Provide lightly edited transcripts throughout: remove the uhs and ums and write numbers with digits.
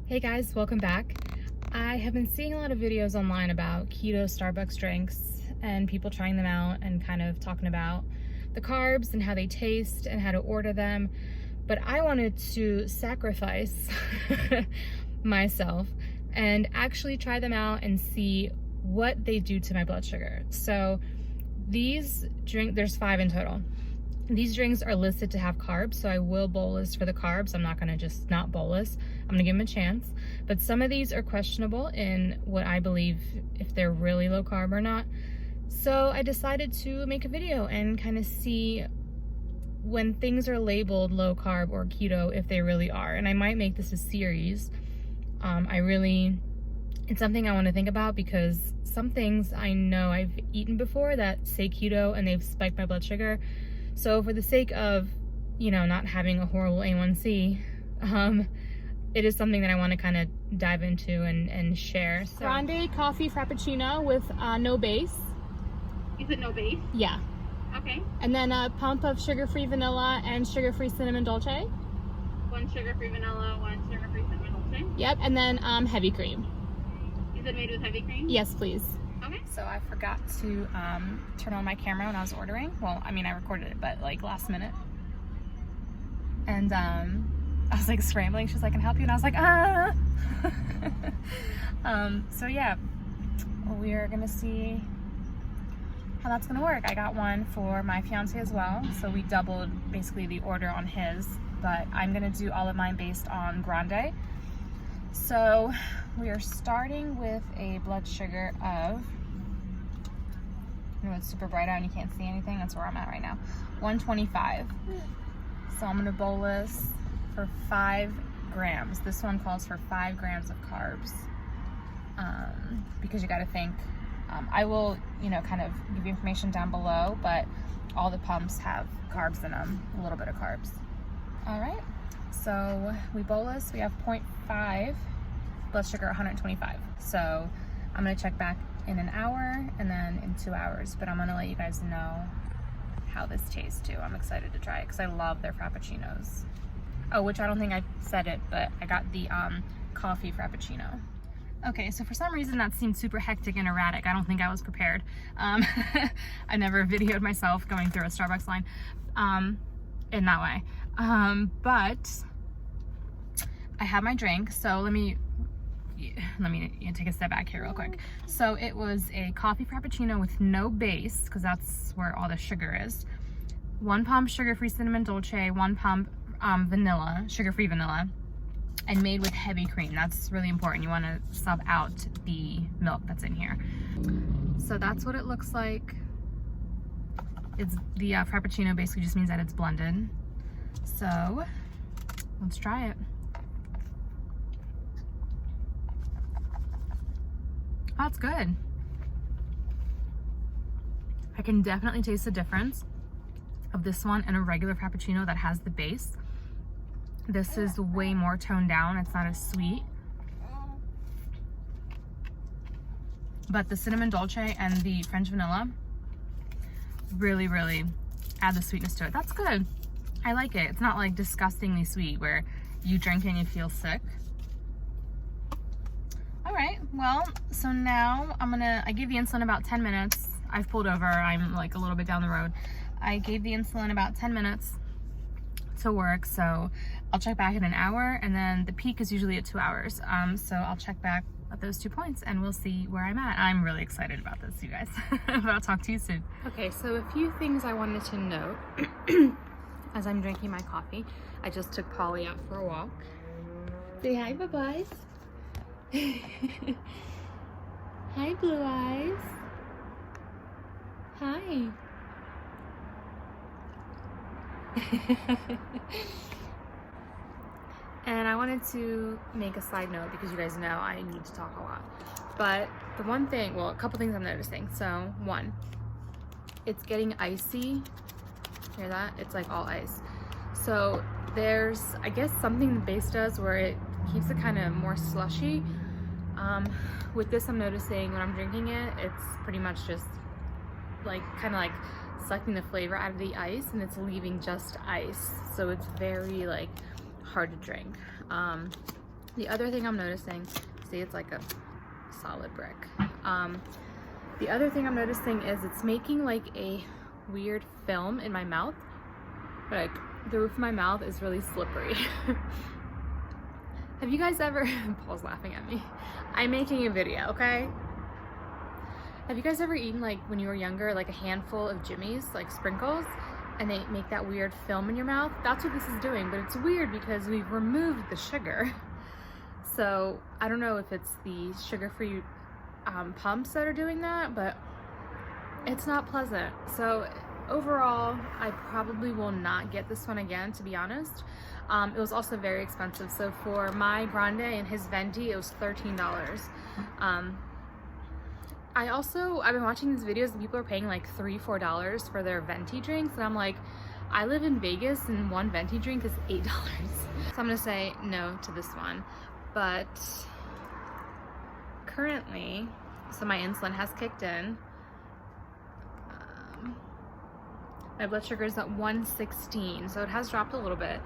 Hey guys, welcome back. I have been seeing a lot of videos online about keto Starbucks drinks and people trying them out and kind of talking about the carbs and how they taste and how to order them. But I wanted to sacrifice myself and actually try them out and see what they do to my blood sugar. So there's 5 in total. These drinks are listed to have carbs, so I will bolus for the carbs. I'm not gonna just not bolus. I'm gonna give them a chance. But some of these are questionable in what I believe if they're really low carb or not. So I decided to make a video and kind of see when things are labeled low carb or keto, if they really are. And I might make this a series. It's something I want to think about because some things I know I've eaten before that say keto and they've spiked my blood sugar. So for the sake of, not having a horrible A1C, it is something that I want to kind of dive into and share. So. Grande coffee frappuccino with no base. Is it no base? Yeah. Okay. And then a pump of sugar-free vanilla and sugar-free cinnamon dolce. 1 sugar-free vanilla, 1 sugar-free cinnamon dolce. Yep, and then heavy cream. Is it made with heavy cream? Yes, please. Okay. So I forgot to turn on my camera when I was ordering. Well, I mean, I recorded it, but like last minute. And I was like scrambling. She was like, "Can I help you?" And I was like, "Ah." So yeah, we are gonna see how that's gonna work. I got one for my fiance as well, so we doubled basically the order on his. But I'm gonna do all of mine based on grande. So we are starting with a blood sugar of, it's super bright out and you can't see anything. That's where I'm at right now. 125. So I'm gonna bolus for 5 grams. This one calls for 5 grams of carbs. Because you gotta think, I will, kind of give you information down below, but all the pumps have carbs in them, a little bit of carbs. All right, so we bolus, we have 0.5, blood sugar 125. So I'm gonna check back in an hour and then in 2 hours, but I'm gonna let you guys know how this tastes too. I'm excited to try it because I love their Frappuccinos. Oh, which I don't think I said it, but I got the coffee Frappuccino. Okay, so for some reason that seemed super hectic and erratic. I don't think I was prepared. I never videoed myself going through a Starbucks line in that way. But I have my drink, so let me take a step back here real quick. So it was a coffee frappuccino with no base, because that's where all the sugar is. 1 pump sugar-free cinnamon dolce, 1 pump vanilla, sugar-free vanilla, and made with heavy cream. That's really important. You want to sub out the milk that's in here. So that's what it looks like. It's the frappuccino basically just means that it's blended. So let's try it. Oh, it's good. I can definitely taste the difference of this one and a regular frappuccino that has the base. This is way more toned down. It's not as sweet. But the cinnamon dolce and the French vanilla really, really add the sweetness to it. That's good. I like it. It's not like disgustingly sweet where you drink it and you feel sick. All right, well, so now I gave the insulin about 10 minutes. I've pulled over, I'm like a little bit down the road. I gave the insulin about 10 minutes to work, so I'll check back in an hour, and then the peak is usually at 2 hours. So I'll check back at those 2 points and we'll see where I'm at. I'm really excited about this, you guys. But I'll talk to you soon. Okay, so a few things I wanted to note as I'm drinking my coffee. I just took Polly out for a walk. Say hi, bye-byes. Hi, Blue Eyes. Hi. And I wanted to make a side note because you guys know I need to talk a lot. But the one thing, well, a couple things I'm noticing. So, 1, it's getting icy. Hear that? It's like all ice. So there's, I guess, something the base does where it keeps it kind of more slushy. With this, I'm noticing when I'm drinking it, it's pretty much just like kind of like sucking the flavor out of the ice, and it's leaving just ice. So it's very like hard to drink. The other thing I'm noticing, see, it's like a solid brick. The other thing I'm noticing is it's making like a weird film in my mouth. Like the roof of my mouth is really slippery. Have you guys ever, Paul's laughing at me. I'm making a video, okay? Have you guys ever eaten, like when you were younger, like a handful of Jimmy's, like sprinkles, and they make that weird film in your mouth? That's what this is doing, but it's weird because we've removed the sugar. So I don't know if it's the sugar-free pumps that are doing that, but it's not pleasant. So overall, I probably will not get this one again, to be honest. It was also very expensive. So for my grande and his venti, it was $13. I've been watching these videos and people are paying like $3, $4 for their venti drinks, and I'm like, I live in Vegas and one venti drink is $8. So I'm gonna say no to this one. But currently, so my insulin has kicked in. My blood sugar is at 116, so it has dropped a little bit.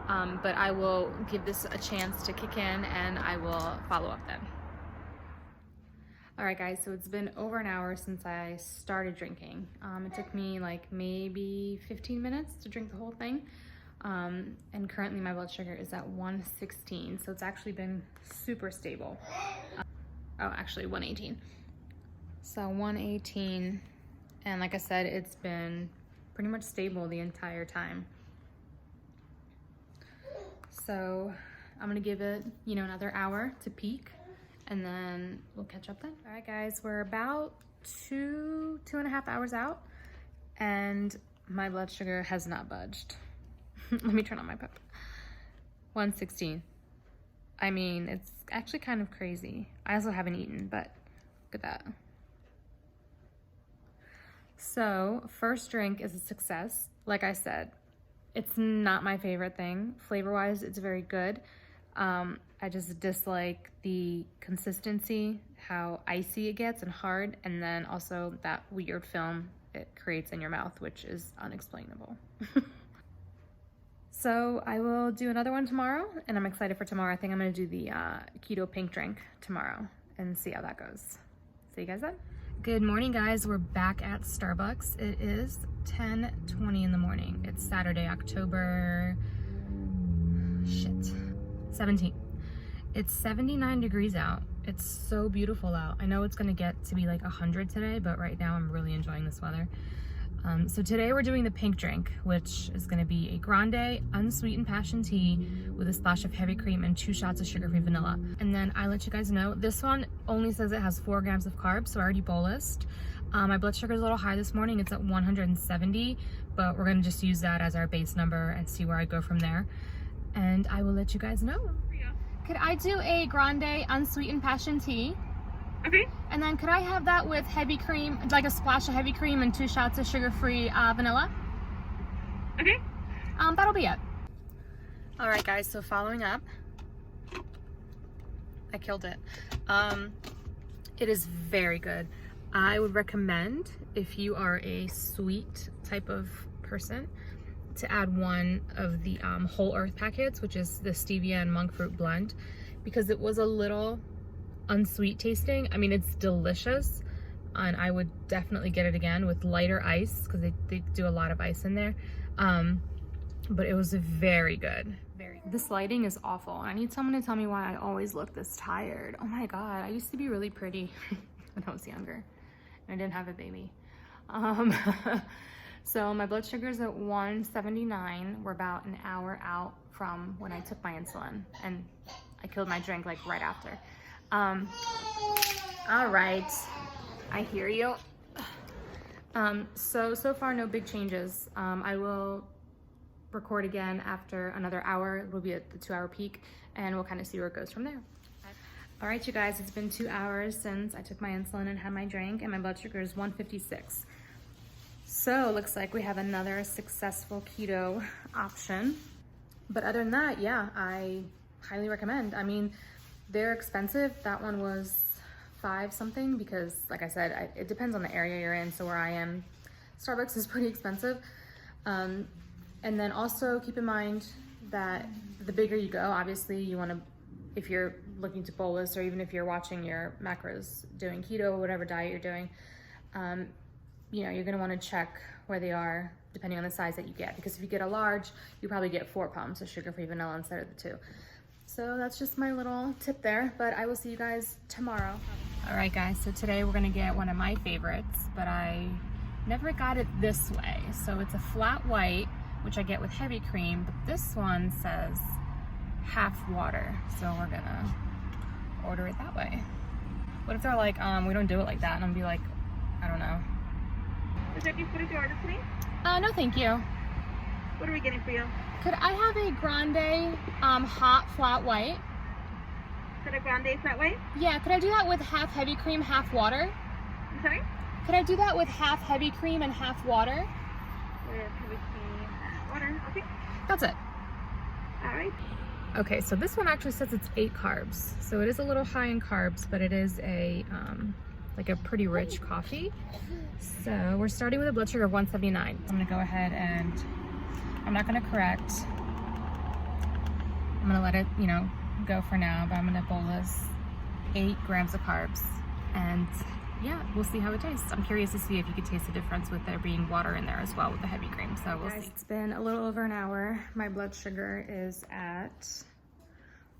But I will give this a chance to kick in and I will follow up then. All right guys, so it's been over an hour since I started drinking. It took me like maybe 15 minutes to drink the whole thing. And currently my blood sugar is at 116, so it's actually been super stable. Actually 118. So 118, and like I said, it's been pretty much stable the entire time. So I'm gonna give it, you know, another hour to peak, and then we'll catch up then. All right guys, we're about two and a half hours out, and my blood sugar has not budged. Let me turn on my pump. 116. I mean, it's actually kind of crazy. I also haven't eaten, but look at that. So first drink is a success. Like I said, it's not my favorite thing. Flavor-wise, it's very good. I just dislike the consistency, how icy it gets and hard, and then also that weird film it creates in your mouth, which is unexplainable. So I will do another one tomorrow, and I'm excited for tomorrow. I think I'm gonna do the keto pink drink tomorrow and see how that goes. See you guys then. Good morning, guys. We're back at Starbucks. It is 10:20 in the morning. It's Saturday, October 17th. It's 79 degrees out. It's so beautiful out. I know it's gonna get to be like 100 today, but right now I'm really enjoying this weather. So today we're doing the pink drink, which is gonna be a grande unsweetened passion tea with a splash of heavy cream and 2 shots of sugar-free vanilla. And then I let you guys know, this one only says it has 4 grams of carbs, so I already bolused. My blood sugar is a little high this morning. It's at 170, but we're gonna just use that as our base number and see where I go from there. And I will let you guys know. Could I do a grande unsweetened passion tea? Okay. And then could I have that with heavy cream, like a splash of heavy cream and 2 shots of sugar-free vanilla? Okay. That'll be it. All right, guys, so following up, I killed it. It is very good. I would recommend, if you are a sweet type of person, to add one of the whole earth packets, which is the stevia and monk fruit blend, because it was a little unsweet tasting. I mean, it's delicious, and I would definitely get it again with lighter ice, because they do a lot of ice in there. But it was very good. This lighting is awful. I need someone to tell me why I always look this tired. Oh my god, I used to be really pretty when I was younger and I didn't have a baby. So my blood sugar is at 179. We're about an hour out from when I took my insulin, and I killed my drink like right after. All right, I hear you. So far no big changes. I will record again after another hour. We'll be at the 2-hour peak, and we'll kind of see where it goes from there. All right, you guys, it's been 2 hours since I took my insulin and had my drink, and my blood sugar is 156. So it looks like we have another successful keto option. But other than that, yeah, I highly recommend. I mean, they're expensive. That one was $5 something because, like I said, it depends on the area you're in. So where I am, Starbucks is pretty expensive. And then also keep in mind that the bigger you go, obviously you want to if you're looking to bolus, or even if you're watching your macros doing keto or whatever diet you're doing, you know, you're gonna wanna check where they are depending on the size that you get. Because if you get a large, you probably get 4 pumps of sugar-free vanilla instead of the 2. So that's just my little tip there, but I will see you guys tomorrow. All right guys, so today we're gonna get one of my favorites, but I never got it this way. So it's a flat white, which I get with heavy cream, but this one says half water. So we're gonna order it that way. What if they're like, we don't do it like that? And I'm gonna be like, I don't know. Is that your food to order, please? No, thank you. What are we getting for you? Could I have a grande hot flat white? Is that a grande flat white? Yeah, could I do that with half heavy cream, half water? I'm sorry? Could I do that with half heavy cream and half water? With heavy cream and water. Okay. That's it. All right. Okay, so this one actually says it's 8 carbs. So it is a little high in carbs, but it is a like a pretty rich coffee. So we're starting with a blood sugar of 179. I'm gonna go ahead and I'm not gonna correct. I'm gonna let it, you know, go for now, but I'm gonna bolus 8 grams of carbs. And yeah, we'll see how it tastes. I'm curious to see if you could taste the difference with there being water in there as well with the heavy cream. So we'll see. It's been a little over an hour. My blood sugar is at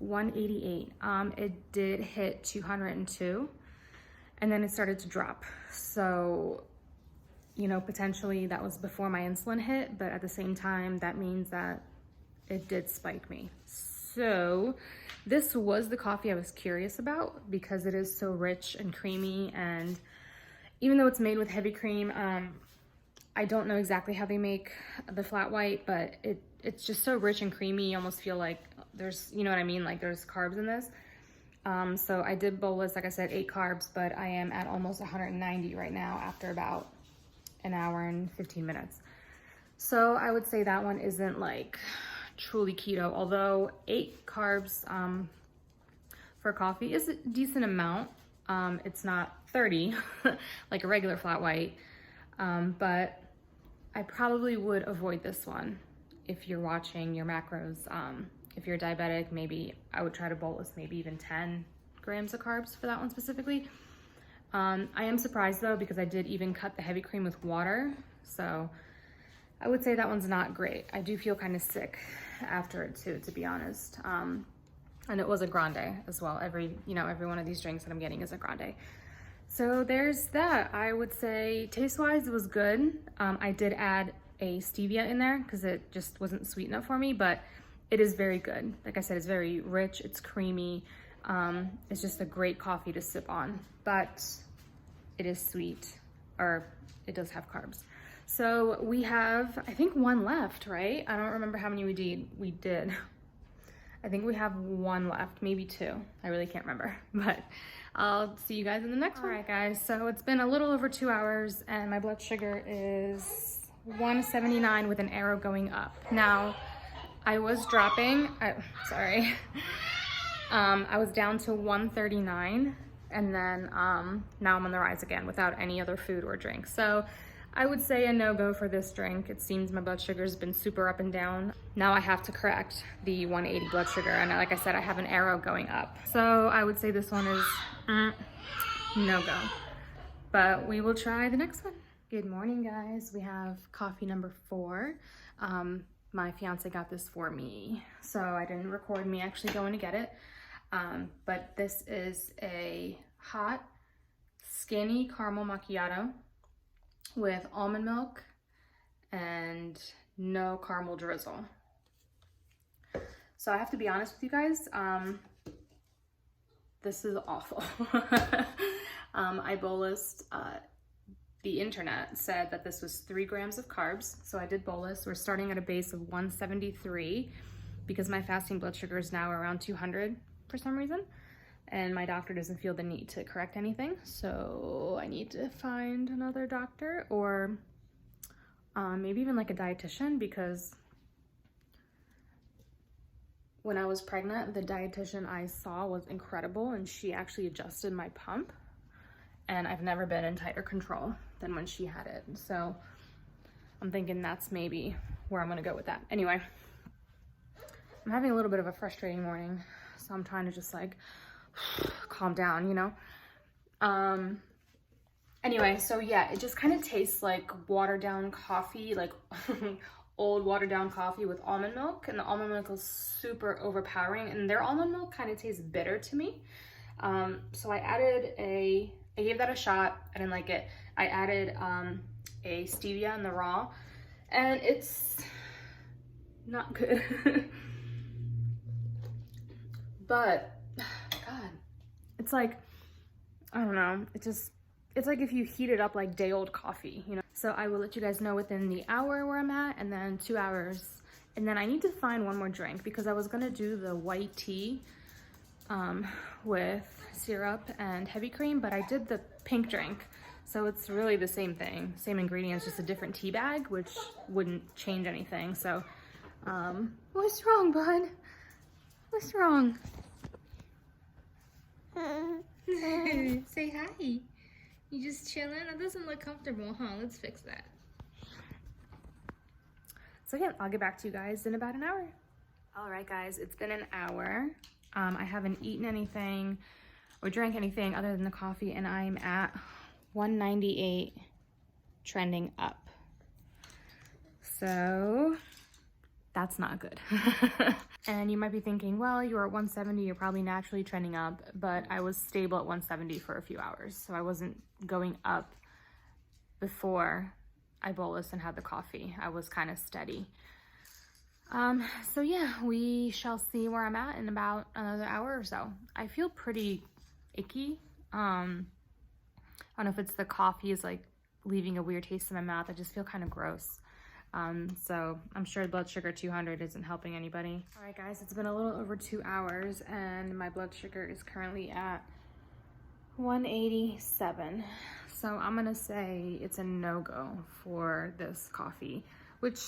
188. It did hit 202 and then it started to drop. So, you know, potentially that was before my insulin hit, but at the same time, that means that it did spike me. So this was the coffee I was curious about because it is so rich and creamy, and even though it's made with heavy cream, I don't know exactly how they make the flat white, but it's just so rich and creamy. You almost feel like there's, you know what I mean? Like there's carbs in this. So I did bolus, like I said, 8 carbs, but I am at almost 190 right now after about an hour and 15 minutes. So I would say that one isn't like truly keto, although 8 carbs for coffee is a decent amount. It's not 30 like a regular flat white, but I probably would avoid this one if you're watching your macros. If you're diabetic, maybe I would try to bolus maybe even 10 grams of carbs for that one specifically. I am surprised though, because I did even cut the heavy cream with water. So I would say that one's not great. I do feel kind of sick after it too, to be honest. And it was a grande as well. Every one of these drinks that I'm getting is a grande. So there's that. I would say taste-wise, it was good. I did add a stevia in there because it just wasn't sweet enough for me, but it is very good. Like I said, it's very rich, it's creamy. It's just a great coffee to sip on, but it is sweet, or it does have carbs. So we have, I think, 1 left, right? I don't remember how many we did. I think we have 1 left, maybe 2. I really can't remember, but I'll see you guys in the next one. All right, guys, so it's been a little over 2 hours and my blood sugar is 179 with an arrow going up. Now, I was dropping, I was down to 139, and then now I'm on the rise again without any other food or drink. So I would say a no-go for this drink. It seems my blood sugar's been super up and down. Now I have to correct the 180 blood sugar, and like I said, I have an arrow going up. So I would say this one is no-go, but we will try the next one. Good morning, guys. We have coffee number 4. My fiance got this for me, so I didn't record me actually going to get it. But this is a hot, skinny caramel macchiato with almond milk and no caramel drizzle. So I have to be honest with you guys, this is awful. I bolused, the internet said that this was 3 grams of carbs, so I did bolus. We're starting at a base of 173 because my fasting blood sugar is now around 200 for some reason, and my doctor doesn't feel the need to correct anything, so I need to find another doctor, or maybe even like a dietitian, because when I was pregnant, the dietitian I saw was incredible, and she actually adjusted my pump, and I've never been in tighter control than when she had it. So I'm thinking that's maybe where I'm gonna go with that. Anyway, I'm having a little bit of a frustrating morning. So I'm trying to just like calm down, you know? Anyway, so yeah, it just kind of tastes like watered down coffee, like old watered down coffee with almond milk, and the almond milk is super overpowering, and their almond milk kind of tastes bitter to me. So I gave that a shot. I didn't like it. I added a stevia in the raw, and it's not good. But God, it's like, I don't know, it's like if you heat it up like day old coffee, you know? So I will let you guys know within the hour where I'm at, and then 2 hours. And then I need to find one more drink because I was gonna do the white tea with syrup and heavy cream, but I did the pink drink. So it's really the same thing, same ingredients, just a different tea bag, which wouldn't change anything. So, what's wrong, bud? What's wrong? Say hi. You just chilling? That doesn't look comfortable, huh? Let's fix that. So yeah, I'll get back to you guys in about an hour. All right, guys, it's been an hour. I haven't eaten anything or drank anything other than the coffee, and I'm at 198 trending up. So that's not good. And you might be thinking, well, you're at 170, you're probably naturally trending up, but I was stable at 170 for a few hours. So I wasn't going up before I bolused and had the coffee. I was kind of steady. So yeah, we shall see where I'm at in about another hour or so. I feel pretty icky. I don't know if it's the coffee is like leaving a weird taste in my mouth. I just feel kind of gross. So I'm sure blood sugar 200 isn't helping anybody. All right, guys, it's been a little over 2 hours and my blood sugar is currently at 187. So I'm gonna say it's a no-go for this coffee, which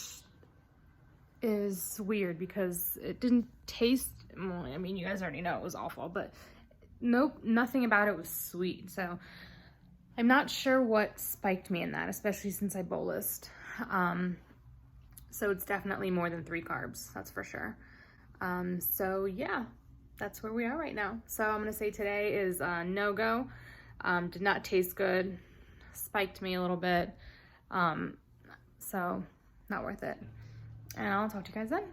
is weird because it didn't taste, well, I mean, you guys already know it was awful, but nope, nothing about it was sweet. So I'm not sure what spiked me in that, especially since I bolused. So it's definitely more than 3 carbs, that's for sure. So yeah, that's where we are right now. So I'm gonna say today is a no-go. Did not taste good, spiked me a little bit. So not worth it. And I'll talk to you guys then.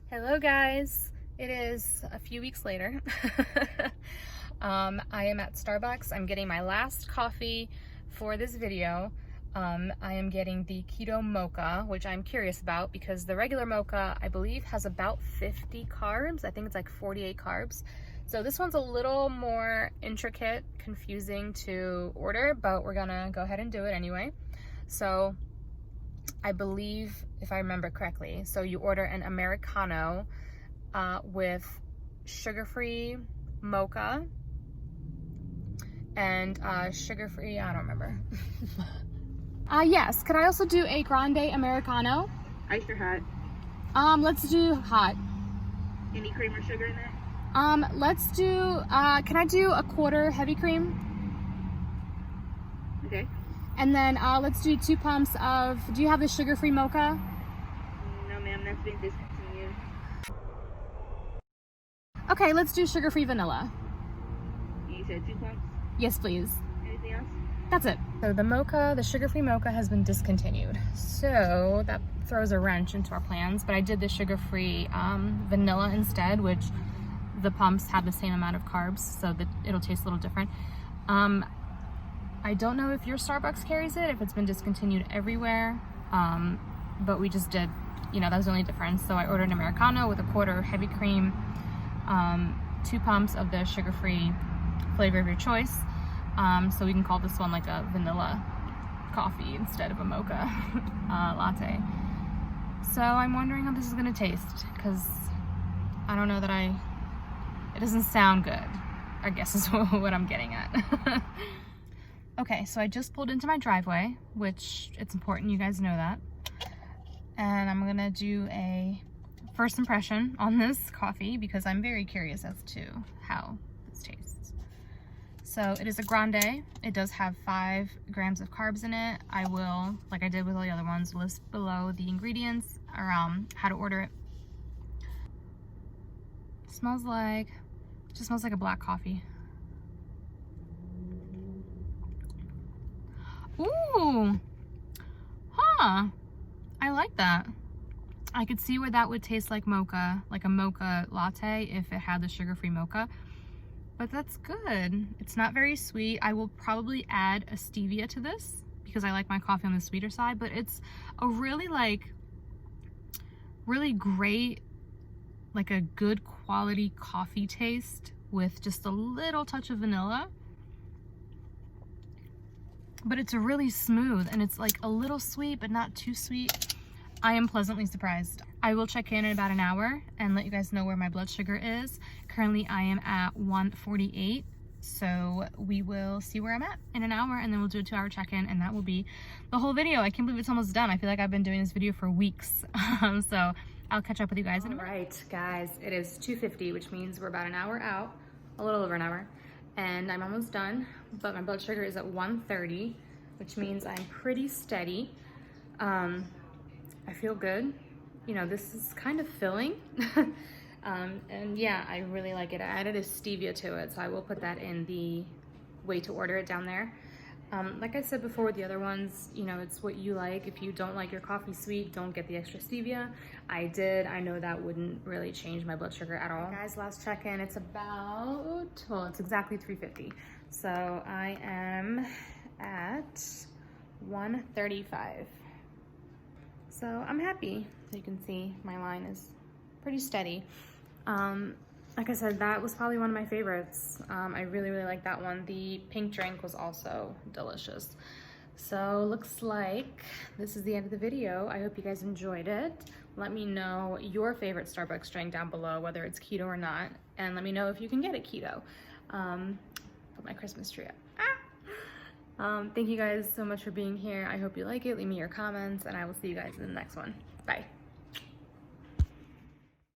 Hello guys, it is a few weeks later. I am at Starbucks. I'm getting my last coffee for this video. I am getting the Keto Mocha, which I'm curious about because the regular mocha, I believe, has about 50 carbs. I think it's like 48 carbs. So this one's a little more intricate, confusing to order, but we're gonna go ahead and do it anyway. So I believe, if I remember correctly, so you order an americano with sugar-free mocha and sugar-free, I don't remember. Yes, could I also do a grande americano? Ice or hot? Let's do hot. Any cream or sugar in it? Let's do, can I do a quarter heavy cream? Okay. And then let's do 2 pumps of, do you have the sugar-free mocha? No ma'am, that's been discontinued. Okay, let's do sugar-free vanilla. You said 2 pumps? Yes, please. Anything else? That's it. So the mocha, the sugar-free mocha has been discontinued. So that throws a wrench into our plans, but I did the sugar-free vanilla instead, which the pumps have the same amount of carbs, so that it'll taste a little different. I don't know if your Starbucks carries it, if it's been discontinued everywhere, but we just did, you know, that was the only difference. So I ordered an americano with a quarter heavy cream, 2 pumps of the sugar-free flavor of your choice. So we can call this one like a vanilla coffee instead of a mocha latte. So I'm wondering how this is gonna taste, because I don't know that it doesn't sound good, I guess is what I'm getting at. Okay, so I just pulled into my driveway, which it's important you guys know that. And I'm gonna do a first impression on this coffee because I'm very curious as to how this tastes. So it is a grande. It does have 5 grams of carbs in it. I will, like I did with all the other ones, list below the ingredients or how to order it. Smells like, just smells like a black coffee. Ooh, huh, I like that. I could see where that would taste like mocha, like a mocha latte if it had the sugar-free mocha, but that's good. It's not very sweet. I will probably add a stevia to this because I like my coffee on the sweeter side, but it's a really really great, like a good quality coffee taste with just a little touch of vanilla. But it's really smooth and it's like a little sweet, but not too sweet. I am pleasantly surprised. I will check in about an hour and let you guys know where my blood sugar is. Currently I am at 148. So we will see where I'm at in an hour, and then we'll do a 2-hour check-in, and that will be the whole video. I can't believe it's almost done. I feel like I've been doing this video for weeks. So I'll catch up with you guys in a minute. All right, guys, it is 2:50, which means we're about an hour out, a little over an hour, and I'm almost done, but my blood sugar is at 130, which means I'm pretty steady. I feel good. You know, this is kind of filling. And yeah, I really like it. I added a stevia to it, so I will put that in the way to order it down there. Like I said before with the other ones, you know, it's what you like. If you don't like your coffee sweet, don't get the extra stevia. I did. I know that wouldn't really change my blood sugar at all. Okay, guys, last check-in, it's about, well, it's exactly 3:50. So I am at 135. So I'm happy. So you can see my line is pretty steady. Like I said, that was probably one of my favorites. I really like that one. The pink drink was also delicious. So looks like this is the end of the video. I hope you guys enjoyed it. Let me know your favorite Starbucks drink down below, whether it's keto or not, and let me know if you can get it keto. Put my Christmas tree up. Thank you guys so much for being here. I hope you like it. Leave me your comments, and I will see you guys in the next one. Bye.